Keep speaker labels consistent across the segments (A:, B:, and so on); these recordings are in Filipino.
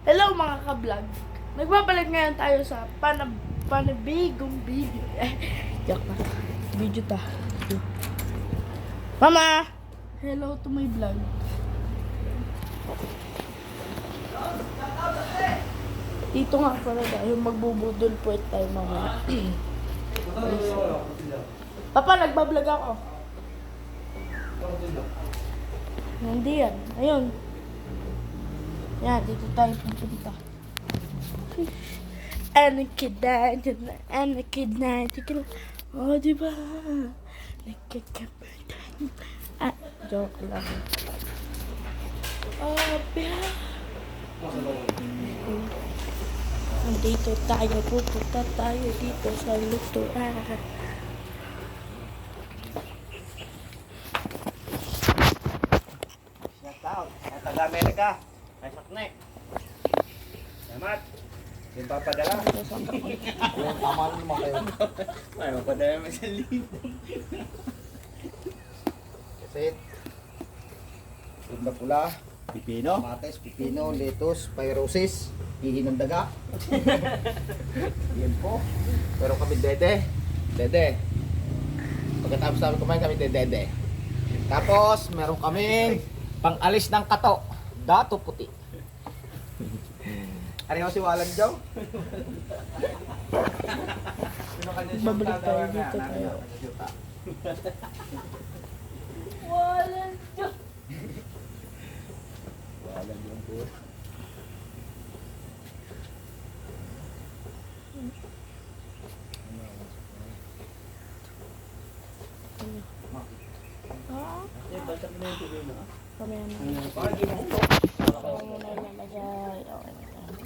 A: Hello mga ka-vlog. Nagbabalik ngayon tayo sa panabigong video. Joke na. Video ta. Mama! Hello to my vlog. Dito nga pala tayo. Magbubudol po tayo mamaya. Papa, nagbablog ako. Hindi yan. Ayun. Yan, dito tayo pupunta. Kid na. Oh, diba? Ah, joke lang. Oh, yeah. Dito tayo, pupunta tayo dito sa lutuan.
B: Shout out sa taga-Amerika. Ay, sakne. Salamat. Yung papadala.
C: Yung tama naman kayo.
B: Ay, mapadala mo sa libo.
C: Kasi, na pula,
B: Pipino.
C: mates, pipino, lettuce, pyrosis, hihi ng daga. Yan po. Pero kami dede. Pagkatapos namin kumain kami dede. Tapos, meron kaming pang-alis ng kato. Dato puti. Ano yung si Walang Joe?
A: Babalik tayo dito tayo. Walang Diyos.
C: Walang Joe po.
B: Eh, basta mo na yung tuloy na.
A: Kami na.
B: Bakit di mo?
A: Kaya mo na ilalagay. Okay na tayo.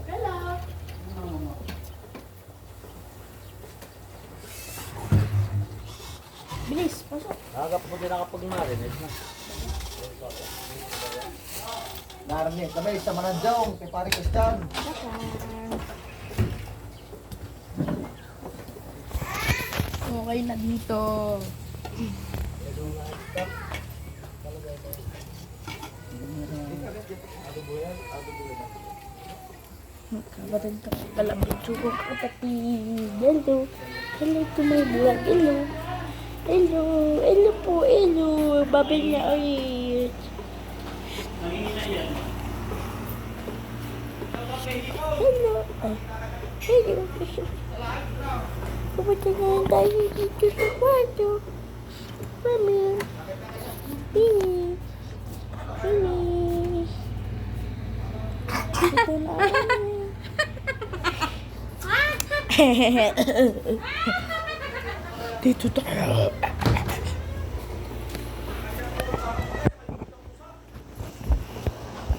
A: Hello. Bilis, pasok.
C: Nakagap mo din nakapag-marinate na. Narinig kami sa Mananjong, kay Pari Christian.
A: Okay na dito. Kapatid ka pala video ko kapatid. Hello. Hello to my vlog. Hello. Hello. Hello po. Hello. Babay niya ulit. Hello. Ay. Hello. Pupunta ngayon tayo dito sa kwarto. Mami. Binis. Binis. Dito na kami. Dito tayo.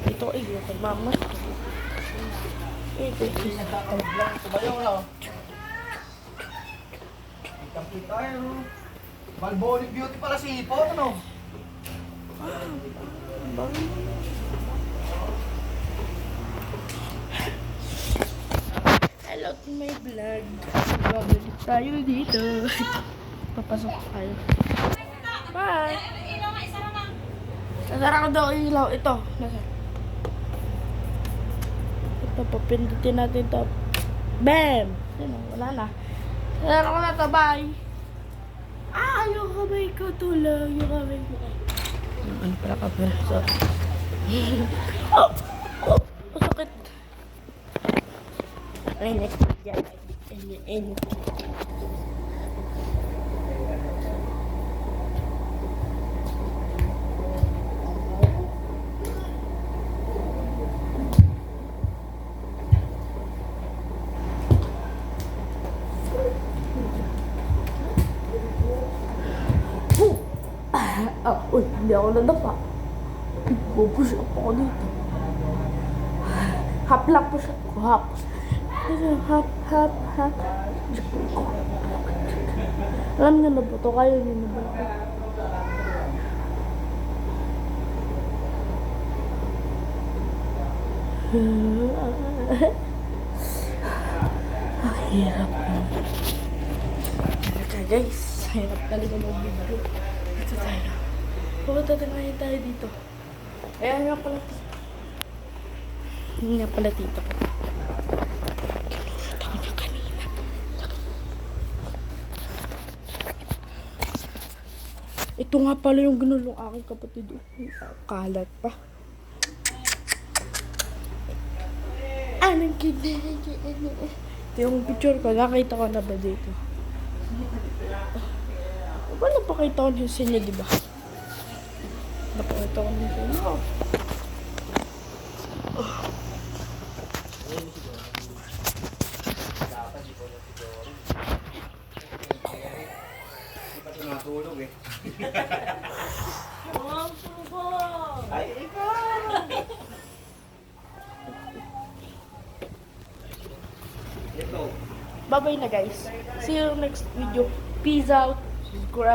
A: Ito ay yung kay mama. Ito ay
C: Tumayo na. Kita yun. Malbonic beauty pala si Ipo, ano?
A: hello to my vlog. Babalik tayo dito. Papasok tayo. Bye! Nasara ko daw yung ilaw. Ito. Nasara. Ito, papindutin natin ito. Bam! Yan, wala na. Nasara ko na ito. Bye! Ah! Yung kamay ko tulang. Yung kamay ko. Ano pala ka pala? Sorry. Oh! Oh! Masakit. Ay, next dyan. Ay. Uy, hindi ako nadapa. Pupush up ako dito. Hap lang push up ko, hap. Hap. Alam niyo na ba ito? Kaya niyo na ba ito? Ang hirap. Talaga guys. Hirap talaga mag-video. Ito tayo. Pupunta ngayon tayo dito. Ayan nga pala. Hindi nga pala dito. Ito nga pala yung ginulong aking kapatid. Kalat pa. Anong kinilig? Ito yung picture ko. Nakita ko na ba dito? Wala pakita ko niyo sa inyo, diba? Napakita ko niyo sa inyo.
B: Hindi pa ito natulog eh.
A: Ang subo!
B: Ay, ikaw! Ito.
A: Bye-bye na guys. See you next video. Peace out. Subscribe.